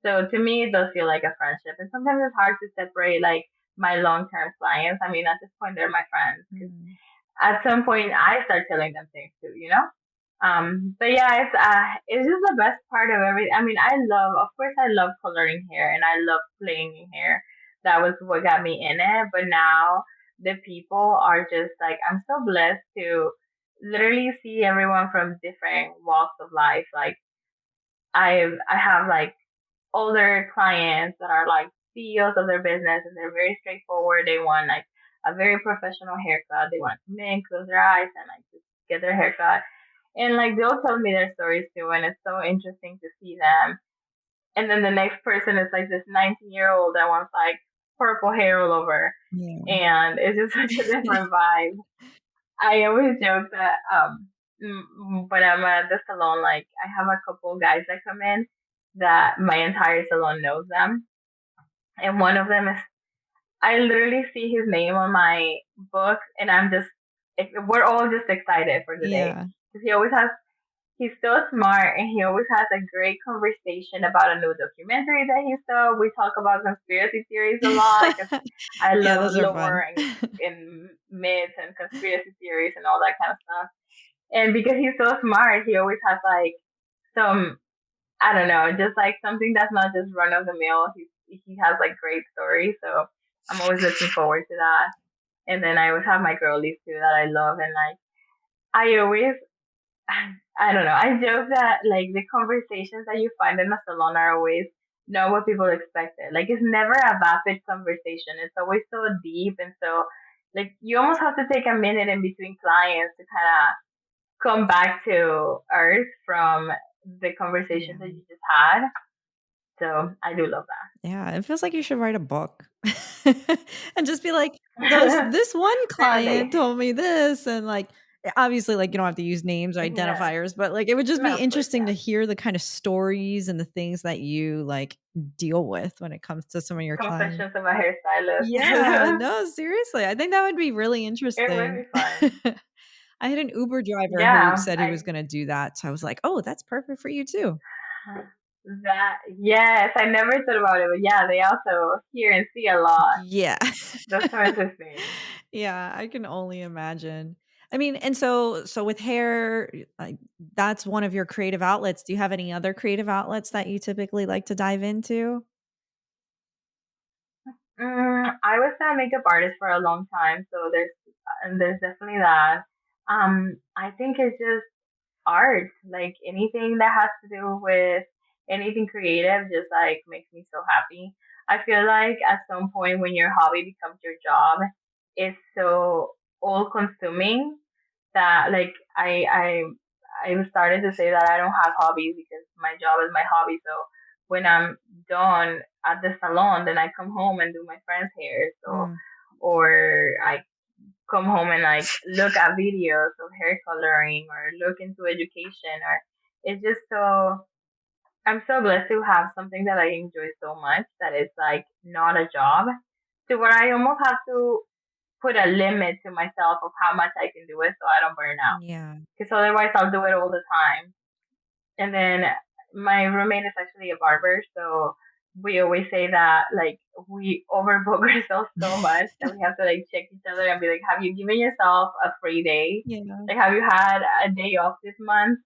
So to me, it does feel like a friendship. And sometimes it's hard to separate like my long term clients. I mean, at this point, they're my friends because Mm. at some point I start telling them things too. But yeah, it's just the best part of everything. I mean, of course, I love coloring hair and I love playing in hair. That was what got me in it. But now the people are just like, I'm so blessed to literally see everyone from different walks of life. Like I have like older clients that are like CEOs of their business and they're very straightforward. They want like a very professional haircut. They want to come in, close their eyes, and like just get their haircut. And like they'll tell me their stories too, and it's so interesting to see them. And then the next person is like this 19-year-old that wants like purple hair all over, Yeah. and it's just such a different vibe. I always joke that when I'm at the salon, like I have a couple guys that come in that my entire salon knows them, and one of them is I literally see his name on my book, and we're all just excited for the day Yeah. because he's so smart, and he always has a great conversation about a new documentary that he saw. We talk about conspiracy theories a lot because I Yeah, love those are lore fun. and myths and conspiracy theories and all that kind of stuff. And because he's so smart, he always has like some, I don't know, just like something that's not just run of the mill. He has like great stories, so I'm always looking forward to that. And then I always have my girlies too that I love, and like I always, I don't know, I joke that like the conversations that you find in a salon are always not what people expected. Like it's never a vapid conversation. It's always so deep and so like you almost have to take a minute in between clients to kind of come back to earth from the conversations that Yeah. you just had. So I do love Yeah, it feels like you should write a book and just be like, "So that. this one Therapy. client told me this," and, like, Obviously, like, you don't have to use names or Yeah. identifiers, but, like, it would just No, be of course, interesting to yeah. hear the kind of stories and the things that you, like, deal with when it comes to some of your clients. Confessions of a hairstylist. Yeah, no, seriously, I think that would be really It would interesting. be fun. I had an Uber driver who Yeah, said he was I gonna do that, so I was like, "Oh, that's perfect for you too." that yes, I never thought about it, but yeah, they also hear and see a lot. Yeah. Those sorts of things. Yeah, I can only imagine. I mean, and so with hair, that's one of your creative outlets. Do you have any other creative outlets that you typically like to dive into? I was a makeup artist for a long time, so there's definitely that. I think it's just art, like anything that has to do with anything creative, just like makes me so happy. I feel like at some point when your hobby becomes your job, it's so all consuming that like I started to say that I don't have hobbies because my job is my hobby. So when I'm done at the salon, then I come home and do my friend's hair. So Mm, or I come home and like look at videos of hair coloring or look into education or it's just so I'm so blessed to have something that I enjoy so much that it's like not a job to where I almost have to put a limit to myself of how much I can do it so I don't burn out. yeah. Because otherwise I'll do it all the time. And then my roommate is actually a barber, so we always say that like we overbook ourselves so much that we have to like check each other and be like, have you given yourself a free day? Yeah. Like, have you had a day off this month?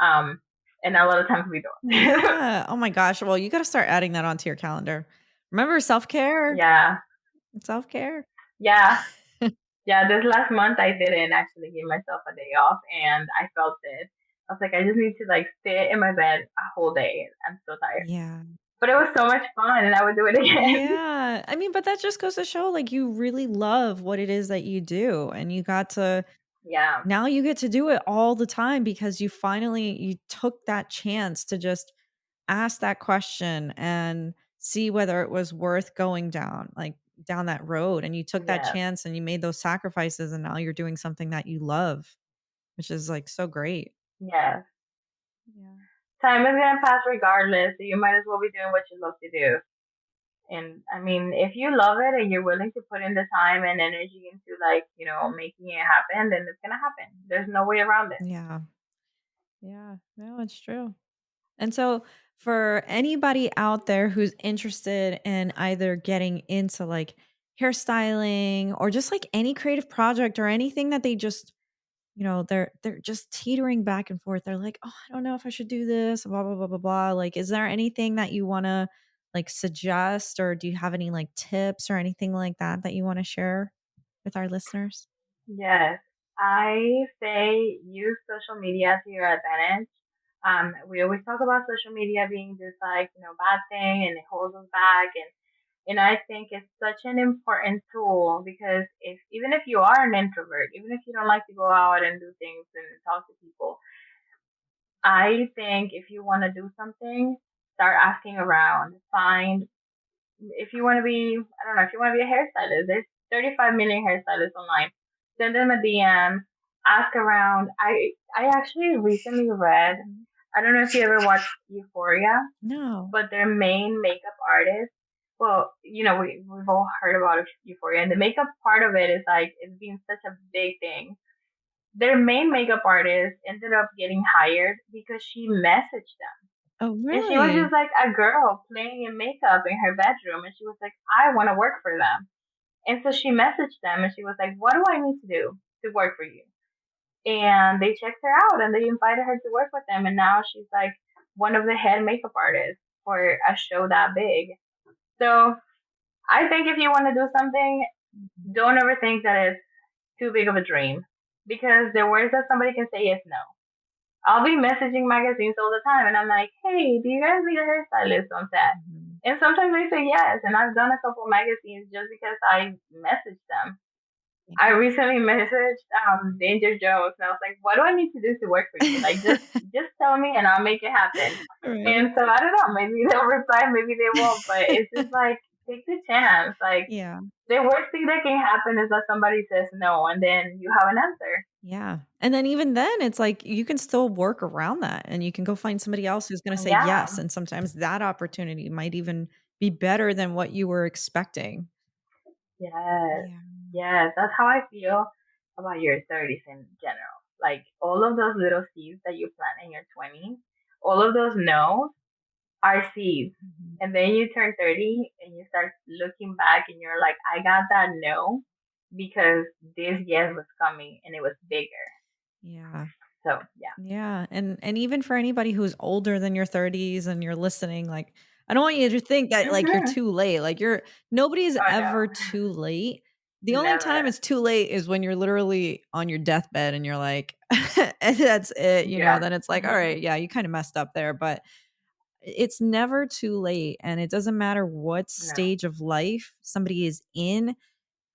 Um, and a lot of times we don't. Yeah. Oh my gosh. Well, you gotta start adding that onto your calendar. Remember self-care? Yeah, Self-care. yeah, yeah. This last month I didn't actually give myself a day off, and I felt it. I was like, I just need to like sit in my bed a whole day. I'm so tired. Yeah. But it was so much fun, and I would do it again. Yeah. I mean, but that just goes to show, like, you really love what it is that you do, and you got to Yeah. now you get to do it all the time because you took that chance to just ask that question and see whether it was worth going down, like, down that road, and you took that Yes. chance and you made those sacrifices, and now you're doing something that you love, which is, like, so great. Yes. Yeah. Time is gonna pass regardless, so you might as well be doing what you love to do. And I mean, if you love it and you're willing to put in the time and energy into like, making it happen, then it's gonna happen. There's no way around it. Yeah. Yeah. No, it's true. And so, for anybody out there who's interested in either getting into like hairstyling or just like any creative project or anything that they just, they're just teetering back and forth. They're like, "Oh, I don't know if I should do this, blah blah blah blah blah." Like, is there anything that you want to like suggest, or do you have any like tips or anything like that that you want to share with our listeners? Yes. I say use social media to your advantage. We always talk about social media being this like, bad thing and it holds us back and I think it's such an important tool because if even if you are an introvert, even if you don't like to go out and do things and talk to people, I think if you want to do something, start asking around. Find if you want to be, I don't know, if you want to be a hairstylist, there's 35 million hairstylists online. Send them a DM, ask around. I actually recently read. Mhm. I don't know if you ever watched Euphoria, No. but their main makeup artist. Well, we've all heard about Euphoria, and the makeup part of it is like it's been such a big thing. Their main makeup artist ended up getting hired because she messaged them. Oh, And she was really? just like a girl playing in makeup in her bedroom. And she was like, I want to work for them. And so she messaged them and she was like, what do I need to do to work for you? And they checked her out and they invited her to work with them. And now she's like one of the head makeup artists for a show that big. So I think if you want to do something, Mhm. don't ever think that it's too big of a dream because the worst that somebody can say is no. I'll be messaging magazines all the time, and I'm like, "Hey, do you guys need a hairstylist on set?" Mhm. And sometimes they say yes, and I've done a couple magazines just because I messaged them. I recently messaged Danger Jones, and I was like, "What do I need to do to work for you? Like, just tell me, and I'll make it happen." Right. And so I don't know. Maybe they'll reply, maybe they won't. But it's just like take the chance. Like Yeah. the worst thing that can happen is that somebody says no, and then you have an answer. Yeah. And then even then, it's like you can still work around that and you can go find somebody else who's gonna say yes, Yeah. and sometimes that opportunity might even be better than what you were expecting. Yes. Yeah. Yes. That's how I feel about your 30s in general. Like all of those little seeds that you plant in your 20s, all of those no's are seeds. Mhm. And then you turn 30 and you start looking back and you're like, I got that no because this yes was coming and it was bigger. Yeah. So, yeah. Yeah, and even for anybody who's older than your 30s and you're listening, like, I don't want you to think that, like, you're Hmm. too late, like, nobody's Oh, no. ever too late. The only time Never. it's too late is when you're literally on your deathbed and you're like and that's it, Yeah. then it's like, "Alright, yeah, you kinda messed up there," but it's never too late, and it doesn't matter what No. stage of life somebody is in,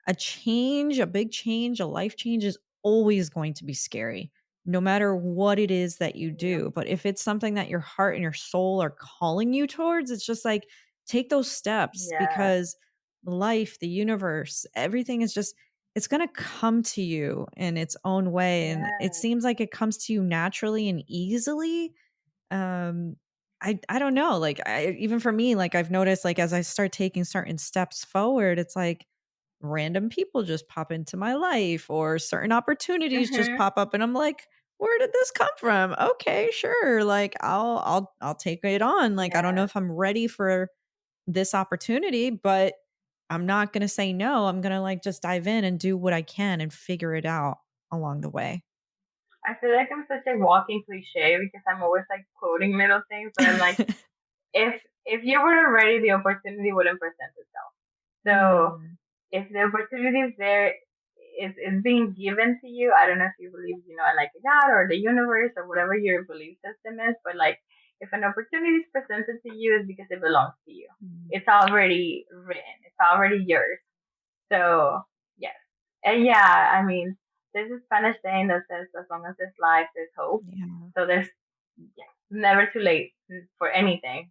a change, a big change, a life change is always going to be scary, no matter what it is that you Yep. do. But if it's something that your heart and your soul are calling you towards, it's just like take those steps Yeah. because life, the universe, everything is just, it's going to come to you in its own way. And it Yeah. seems like it comes to you naturally and easily. Um, I don't know. Like even for me, like I've noticed, like as I start taking certain steps forward, it's like random people just pop into my life or certain opportunities just Hmm. pop up and I'm like, "Where did this come from? Okay, sure. Like I'll take it on. Like I don't know Yeah. if I'm ready for this opportunity, but I'm not going to say no. I'm going to like just dive in and do what I can and figure it out along the way." I feel like I'm such a walking cliche because I'm always like quoting little things, but I'm like, if you weren't ready, the opportunity wouldn't present itself. So Mm, if the opportunity is there, it's being given to you. I don't know if you believe, in like God or the universe or whatever your belief system is, but like if an opportunity is presented to you, it's because it belongs to you. mm, It's already written. It's already yours. So yes, and yeah, I mean, there's a Spanish saying that says, "As long as there's life, there's hope." yeah. So there's yeah, never too late for anything.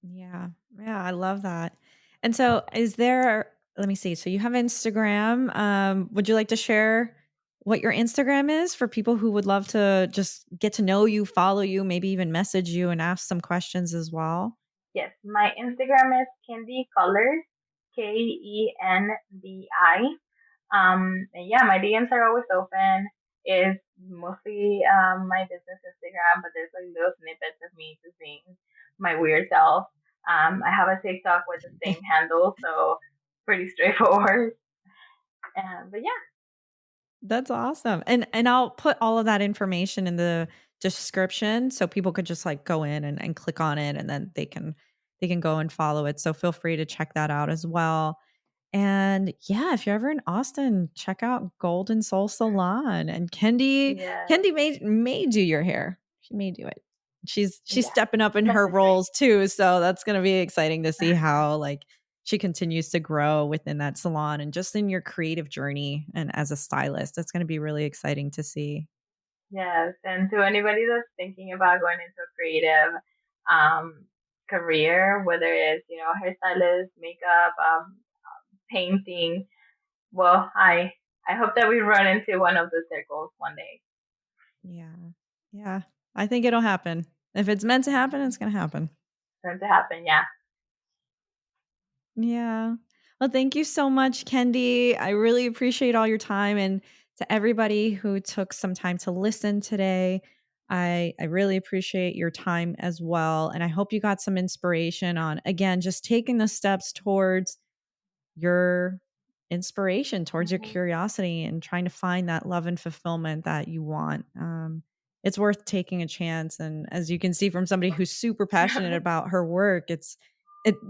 Yeah. Yeah, I love that. And so is there, let me see. So you have Instagram. Would you like to share what your Instagram is for people who would love to just get to know you, follow you, maybe even message you and ask some questions as well? Yes, my Instagram is Kendi Colors, Kendi. And yeah, my DMs are always open. It's mostly my business Instagram, but there's like little snippets of me just being my weird self. I have a TikTok with the same handle, so pretty straightforward. But yeah, That's awesome. And I'll put all of that information in the description so people could just like go in and click on it and then they can go and follow it. So feel free to check that out as well. And yeah, if you're ever in Austin, check out Golden Soul Salon. And Kendi yeah, Kendi may do your hair. She may do it. She's yeah, stepping up in her definitely. roles too. So that's gonna be exciting to see how like she continues to grow within that salon and just in your creative journey and as a stylist. That's gonna be really exciting to see. Yes, and to anybody that's thinking about going into a creative um, career, whether it's hairstylist, makeup, painting, well, I hope that we run into one of the circles one day. Yeah. Yeah. I think it'll happen. If it's meant to happen, it's gonna happen. For it to happen, yeah. Yeah. Well, thank you so much, Kendi. I really appreciate all your time and to everybody who took some time to listen today. I really appreciate your time as well. And I hope you got some inspiration on again just taking the steps towards your inspiration, towards your Hmm. curiosity and trying to find that love and fulfillment that you want. It's worth taking a chance. And as you can see from somebody who's super passionate about her work, it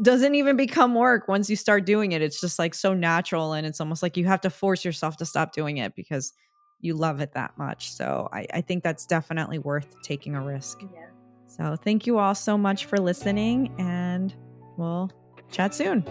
doesn't even become work once you start doing it. It's just like so natural. And it's almost like you have to force yourself to stop doing it because you love it that much. So I think that's definitely worth taking a risk. Yes. So thank you all so much for listening and we'll chat soon.